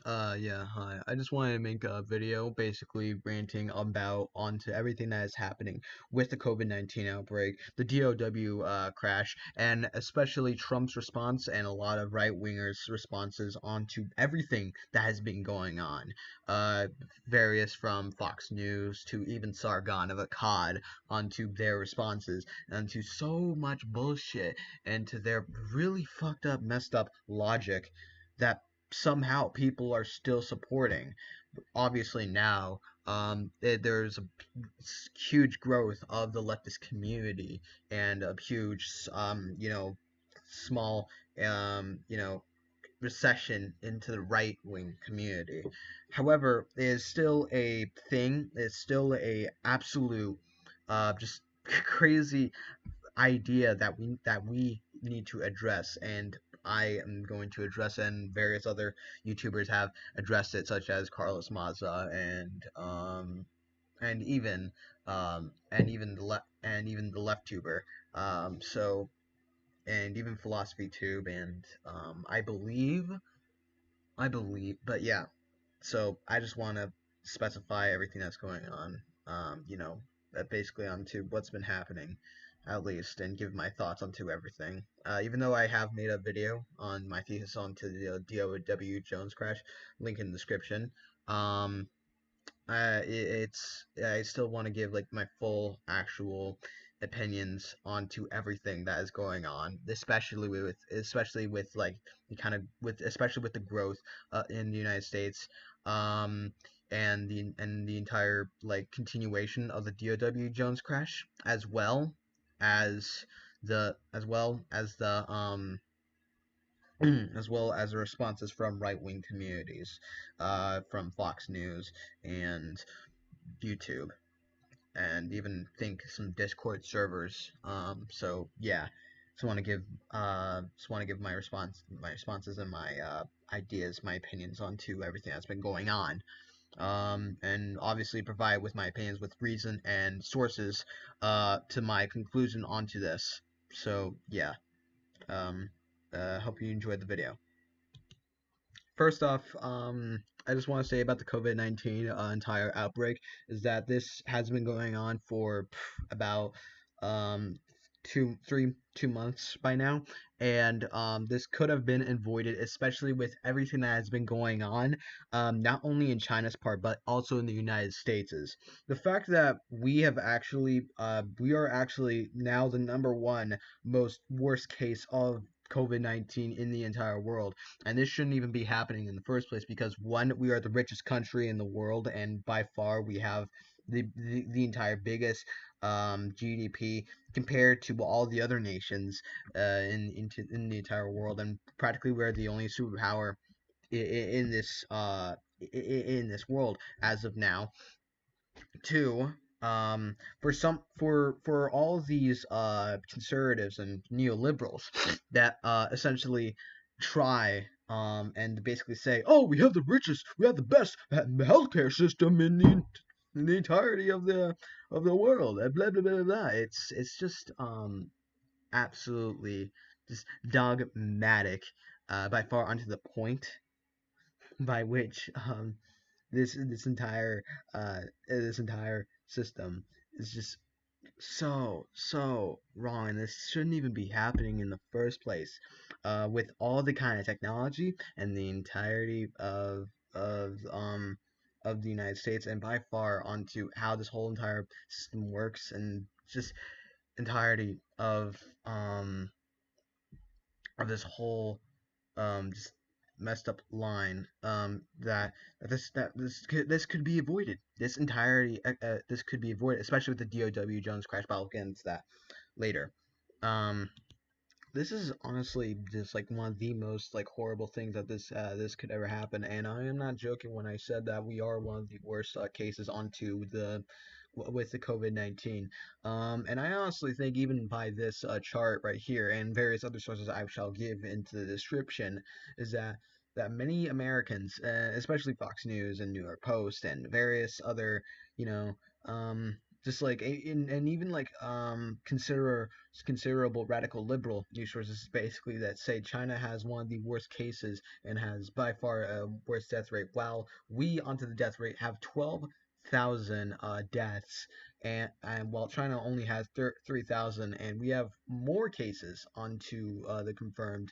Yeah, hi. I just wanted to make a video basically ranting about onto everything that is happening with the COVID-19 outbreak, the DOW crash, and especially Trump's response and a lot of right-wingers' responses onto everything that has been going on. Uh, Various from Fox News to even Sargon of Akkad onto their responses, and to so much bullshit, and to their really fucked up, messed up logic that somehow people are still supporting. Obviously now, there's a huge growth of the leftist community and a huge, small, recession into the right wing community. However, it is still a thing. It's still a absolute, just crazy idea that we need to address, and I am going to address it, and various other YouTubers have addressed it, such as Carlos Maza and even the left tuber, so and even Philosophy Tube, and but yeah. So I just want to specify everything that's going on, basically onto what's been happening, at least, and give my thoughts onto everything. Even though I have made a video on my thesis onto the DOW Jones crash, link in the description. Um, I still want to give like my full actual opinions onto everything that is going on, especially with like the kind of with especially with the growth in the United States, um, and the entire like continuation of the DOW Jones crash, as the as well as the responses from right wing communities, from Fox News and YouTube, and even think some Discord servers. So yeah, just want to give my responses, and my ideas, my opinions onto everything that's been going on. And obviously provide with my opinions with reason and sources to my conclusion onto this. So yeah, um, hope you enjoyed the video. First off, I just want to say about the COVID-19 entire outbreak is that this has been going on for about um, 2 months by now, and this could have been avoided, especially with everything that has been going on, not only in China's part but also in the United States. Is the fact that we are actually now the number one most worst case of COVID-19 in the entire world, and this shouldn't even be happening in the first place, because one, we are the richest country in the world, and by far we have the entire biggest GDP compared to all the other nations in the entire world, and practically we're the only superpower in this world as of now. Two, for all of these conservatives and neoliberals that essentially try and basically say, oh, we have the best healthcare system in the entirety of the world, blah blah blah blah. It's just absolutely just dogmatic, by far, onto the point, by which uh this entire system is just so wrong, and this shouldn't even be happening in the first place, with all the kind of technology and the entirety of um of the United States, and by far onto how this whole entire system works, and just entirety of this whole just messed up line, this could be avoided. This could be avoided, especially with the DOW Jones crash. But I'll get into that later. Um, this is honestly just like one of the most like horrible things that this could ever happen, and I am not joking when I said that we are one of the worst cases onto the with the COVID-19. And I honestly think, even by this chart right here and various other sources I shall give into the description, is that many Americans, especially Fox News and New York Post and various other, you know, just like and even like considerable radical liberal news sources basically that say China has one of the worst cases and has by far a worse death rate, while we onto the death rate have 12,000 deaths, and while China only has 3,000, and we have more cases onto the confirmed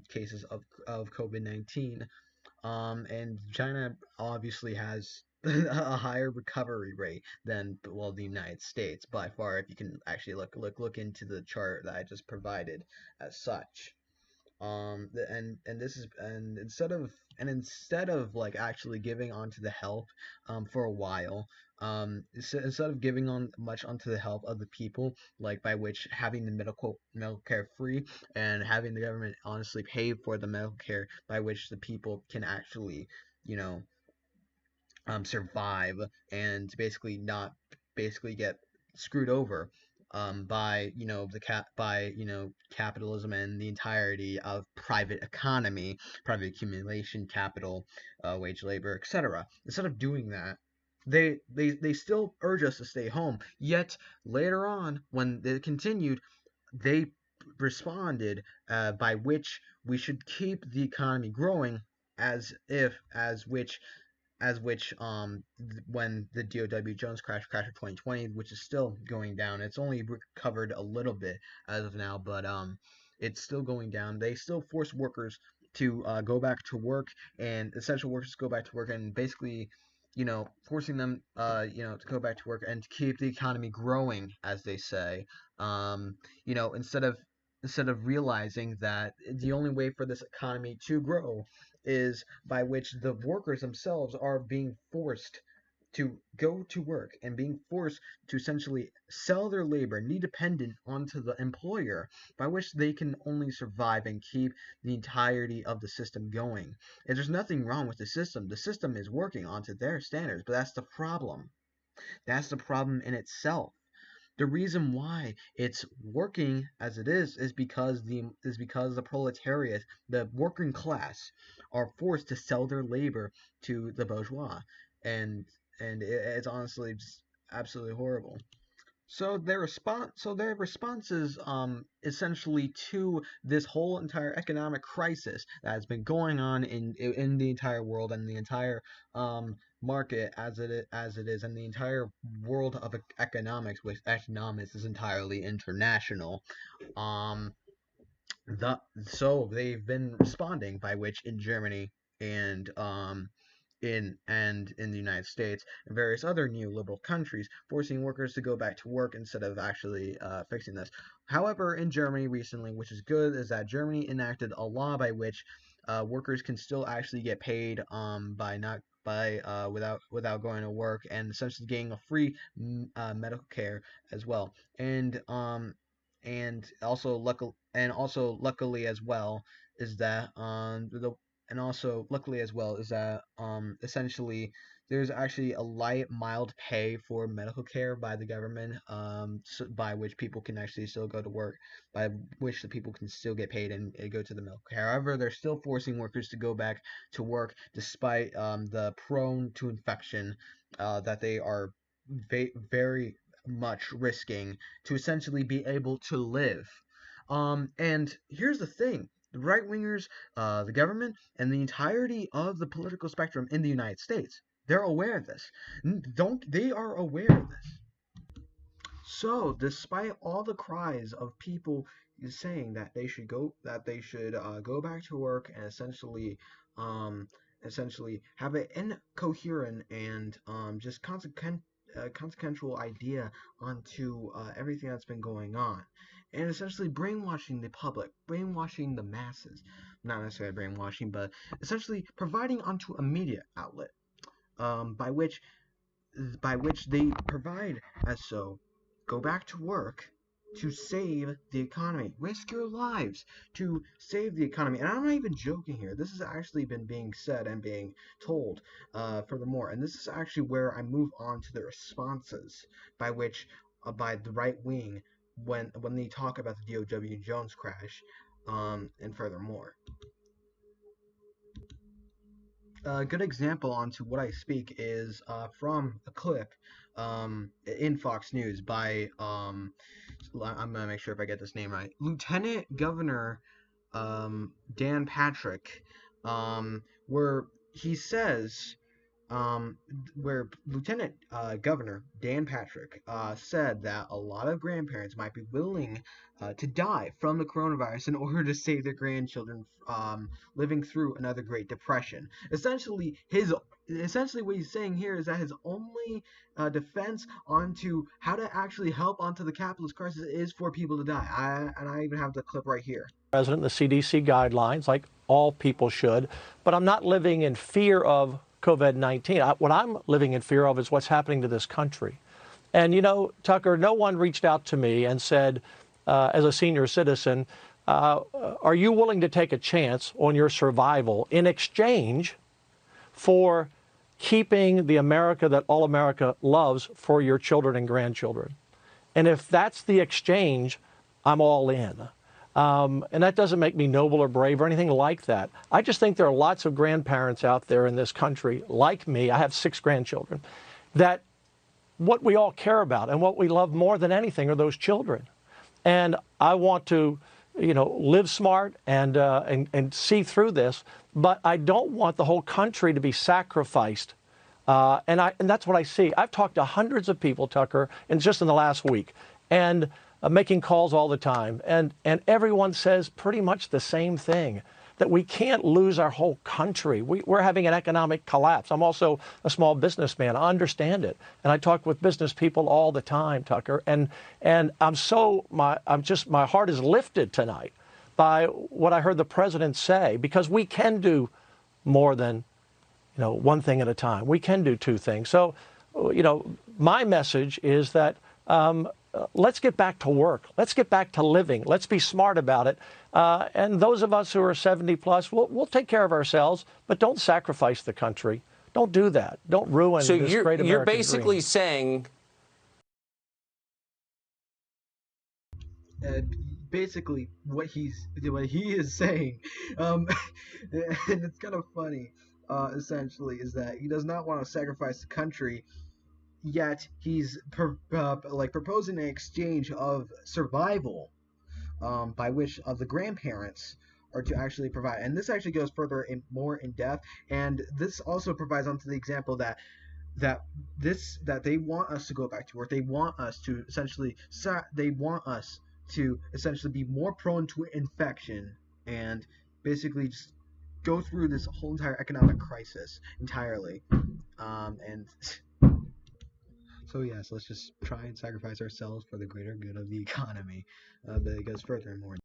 cases of COVID-19. And China obviously has a higher recovery rate than, well, the United States by far. If you can actually look into the chart that I just provided as such. And this is and instead of like actually giving onto the help for a while, instead of giving on much onto the help of the people, like by which having the medical care free and having the government honestly pay for the medical care by which the people can actually, you know, survive and basically not basically get screwed over by capitalism and the entirety of private economy, private accumulation, capital, wage labor, etc. Instead of doing that, they still urge us to stay home. Yet later on, when they continued, they responded by which we should keep the economy growing as which when the DOW Jones crash of 2020, which is still going down. It's only recovered a little bit as of now, but it's still going down. They still force workers to go back to work, and essential workers go back to work, and basically, forcing them, to go back to work and to keep the economy growing, as they say. Um, instead of realizing that the only way for this economy to grow is by which the workers themselves are being forced to go to work and being forced to essentially sell their labor and be dependent onto the employer, by which they can only survive and keep the entirety of the system going. And there's nothing wrong with the system. The system is working onto their standards, but that's the problem. That's the problem in itself. The reason why it's working as it is because the proletariat, the working class, are forced to sell their labor to the bourgeois, and it's honestly just absolutely horrible. So their response is essentially to this whole entire economic crisis that has been going on in the entire world and the entire market as it is, and the entire world of economics, which economics is entirely international. Um, the so they've been responding by which in Germany and in the United States and various other neoliberal countries, forcing workers to go back to work instead of actually fixing this. However, in Germany recently, which is good, is that Germany enacted a law by which workers can still actually get paid by not by without going to work, and essentially getting a free medical care as well. And luckily as well is that the and also luckily as well is that essentially there's actually a light mild pay for medical care by the government, by which people can actually still go to work, by which the people can still get paid and go to the medical care. However, they're still forcing workers to go back to work despite the prone to infection that they are very much risking to essentially be able to live. And here's the thing: the right wingers, the government, and the entirety of the political spectrum in the United States, they're aware of this. Don't they are aware of this. So, despite all the cries of people saying that they should go back to work and um, essentially have an incoherent and just consequential idea onto everything that's been going on, and essentially brainwashing the public, brainwashing the masses, not necessarily brainwashing, but essentially providing onto a media outlet, by which they provide as so go back to work to save the economy, risk your lives to save the economy. And I'm not even joking here, this has actually been being said and being told, furthermore, and this is actually where I move on to the responses by which by the right wing when they talk about the DOW Jones crash, and furthermore. A good example onto what I speak is from a clip in Fox News by I'm gonna make sure if I get this name right, Lieutenant Governor Dan Patrick, where he says where Lieutenant Governor Dan Patrick said that a lot of grandparents might be willing to die from the coronavirus in order to save their grandchildren living through another Great Depression. Essentially what he's saying here is that his only defense onto how to actually help onto the capitalist crisis is for people to die. I even have the clip right here. President, the CDC guidelines, like all people should, but I'm not living in fear of COVID-19. What I'm living in fear of is what's happening to this country. And, you know, Tucker, no one reached out to me and said, as a senior citizen, are you willing to take a chance on your survival in exchange for keeping the America that all America loves for your children and grandchildren? And if that's the exchange, I'm all in. And that doesn't make me noble or brave or anything like that. I just think there are lots of grandparents out there in this country, like me, I have 6 grandchildren, that what we all care about and what we love more than anything are those children. And I want to, you know, live smart and see through this, but I don't want the whole country to be sacrificed. And that's what I see. I've talked to hundreds of people, Tucker, and just in the last week, and making calls all the time. And everyone says pretty much the same thing, that we can't lose our whole country. We're having an economic collapse. I'm also a small businessman. I understand it. And I talk with business people all the time, Tucker. And my heart is lifted tonight by what I heard the president say, because we can do more than, you know, one thing at a time. We can do 2 things. So, you know, my message is that let's get back to work. Let's get back to living. Let's be smart about it. And those of us who are 70 plus, we'll take care of ourselves, but don't sacrifice the country. Don't do that. Don't ruin this great American dream. You're basically saying... Basically what he is saying, and it's kind of funny, essentially, is that he does not want to sacrifice the country, yet he's proposing an exchange of survival, by which of the grandparents are to actually provide. And this actually goes further more in depth, and this also provides onto the example that they want us to go back to work. They want us to essentially be more prone to infection, and basically just go through this whole entire economic crisis entirely. And so yes, let's just try and sacrifice ourselves for the greater good of the economy. But it goes further and more.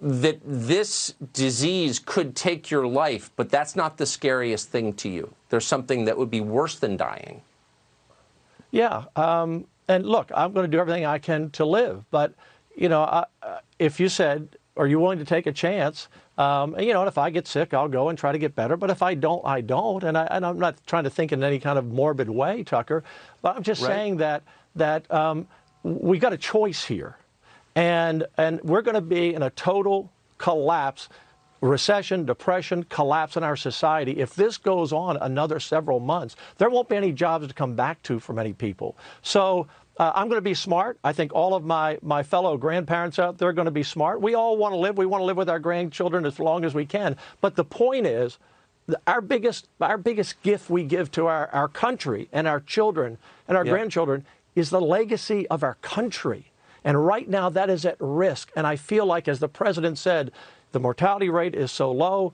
that this disease could take your life, but that's not the scariest thing to you. There's something that would be worse than dying. Yeah. And look, I'm going to do everything I can to live. But, you know, if you said, are you willing to take a chance? You know, and if I get sick, I'll go and try to get better. But if I don't, I don't. And I'm not trying to think in any kind of morbid way, Tucker. But I'm just saying that we got a choice here. And we're going to be in a total collapse, recession, depression, collapse in our society. If this goes on another several months, there won't be any jobs to come back to for many people. So I'm going to be smart. I think all of my fellow grandparents out there are going to be smart. We all want to live. We want to live with our grandchildren as long as we can. But the point is, our biggest gift we give to our country and our children and our grandchildren is the legacy of our country. And right now, that is at risk. And I feel like, as the president said, the mortality rate is so low.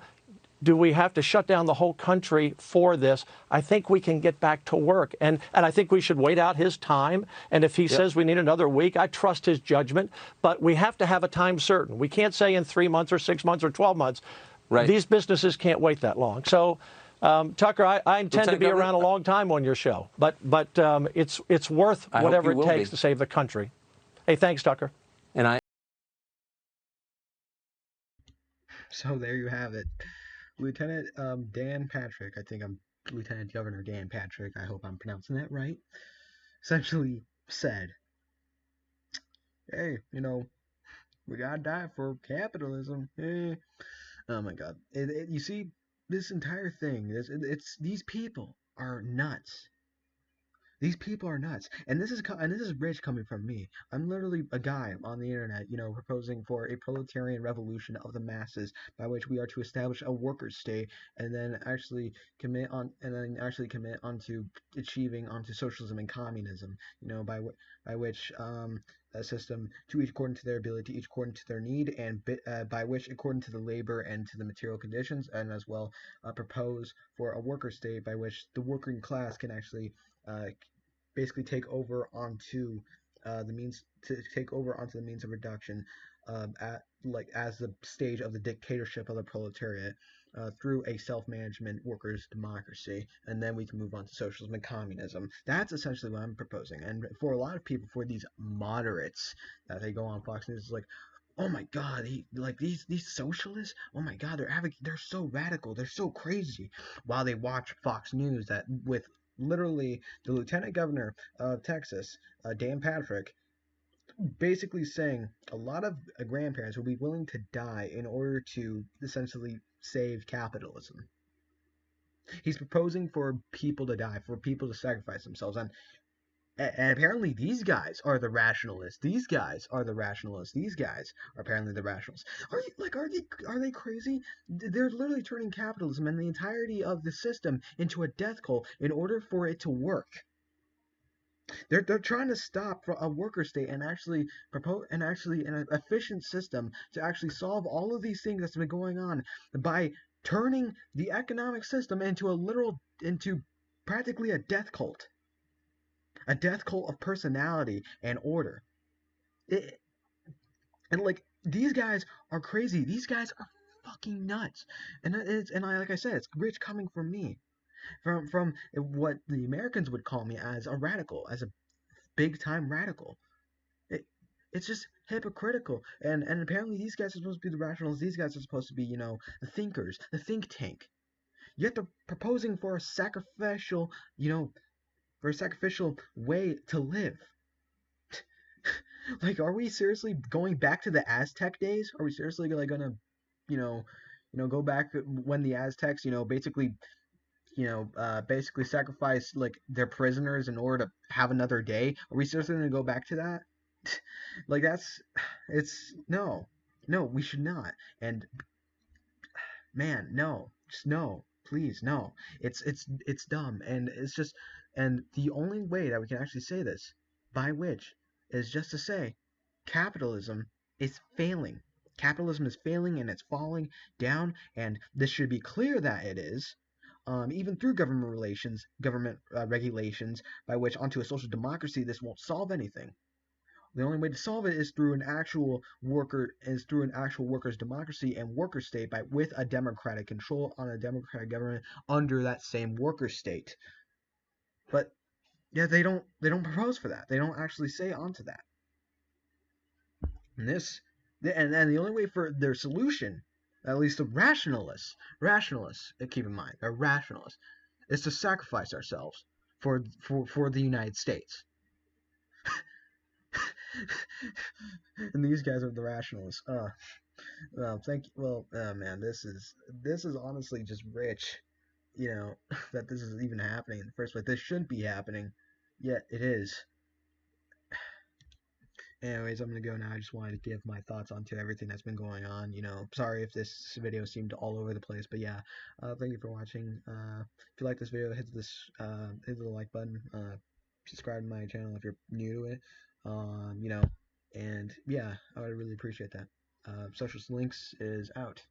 Do we have to shut down the whole country for this? I think we can get back to work. And I think we should wait out his time. And if he says we need another week, I trust his judgment. But we have to have a time certain. We can't say in 3 months or 6 months or 12 months. Right. These businesses can't wait that long. So, Tucker, I intend to be around a long time on your show. But it's worth whatever it takes to save the country. Hey, thanks, Tucker. So there you have it. Lieutenant Dan Patrick, I think I'm Lieutenant Governor Dan Patrick, I hope I'm pronouncing that right, essentially said, hey, you know, We gotta die for capitalism. Oh my god. You see, this entire thing, it's these people are nuts. These people are nuts, and this is rich coming from me. I'm literally a guy on the internet, proposing for a proletarian revolution of the masses, by which we are to establish a workers' state, and then actually commit onto achieving onto socialism and communism. By which a system to each according to their ability, each according to their need, and by which according to the labor and to the material conditions, and as well propose for a worker state by which the working class can actually uh, basically take over onto the means of reduction at like as the stage of the dictatorship of the proletariat through a self-management workers democracy, and then we can move on to socialism and communism. That's essentially what I'm proposing. And for a lot of people, for these moderates that they go on Fox News, it's like, oh my god, these socialists, oh my god, they're so radical, they're so crazy, while they watch Fox News that with literally the lieutenant governor of Texas, Dan Patrick, basically saying a lot of grandparents will be willing to die in order to essentially save capitalism. He's proposing for people to die, for people to sacrifice themselves, and apparently these guys are the rationalists. These guys are the rationalists. These guys are apparently the rationalists. Are they crazy? They're literally turning capitalism and the entirety of the system into a death cult in order for it to work. They're trying to stop a worker state and actually propose and actually an efficient system to actually solve all of these things that's been going on by turning the economic system into practically a death cult of personality and order. It, and like these guys are crazy. These guys are fucking nuts. Like I said, it's rich coming from me, from what the Americans would call me as a radical, as a big time radical. It, it's just hypocritical. And apparently these guys are supposed to be the rationals. These guys are supposed to be, the thinkers, the think tank. Yet they're proposing for a sacrificial way to live. Like, are we seriously going back to the Aztec days? Are we seriously like gonna, you know, go back when the Aztecs, basically sacrifice like their prisoners in order to have another day? Are we seriously gonna go back to that? Like it's no, we should not. And man, no, just no, please, no. It's dumb, and and the only way that we can actually say this, by which, is just to say, capitalism is failing. Capitalism is failing, and it's falling down, and this should be clear that it is. Even through government regulations, by which onto a social democracy, this won't solve anything. The only way to solve it is through an actual workers' democracy and worker state with a democratic control on a democratic government under that same worker state. But yeah, they don't propose for that. They don't actually say onto that. And and the only way for their solution, at least the rationalists, keep in mind, they're rationalists, is to sacrifice ourselves for the United States. And these guys are the rationalists. Well, thank you. Well, man, this is honestly just rich. That this is even happening in the first place. This shouldn't be happening, yet it is. Anyways, I'm gonna go now. I just wanted to give my thoughts onto everything that's been going on. Sorry if this video seemed all over the place, but yeah. Thank you for watching. If you like this video, hit the like button. Subscribe to my channel if you're new to it. And yeah, I would really appreciate that. Socialist Links is out.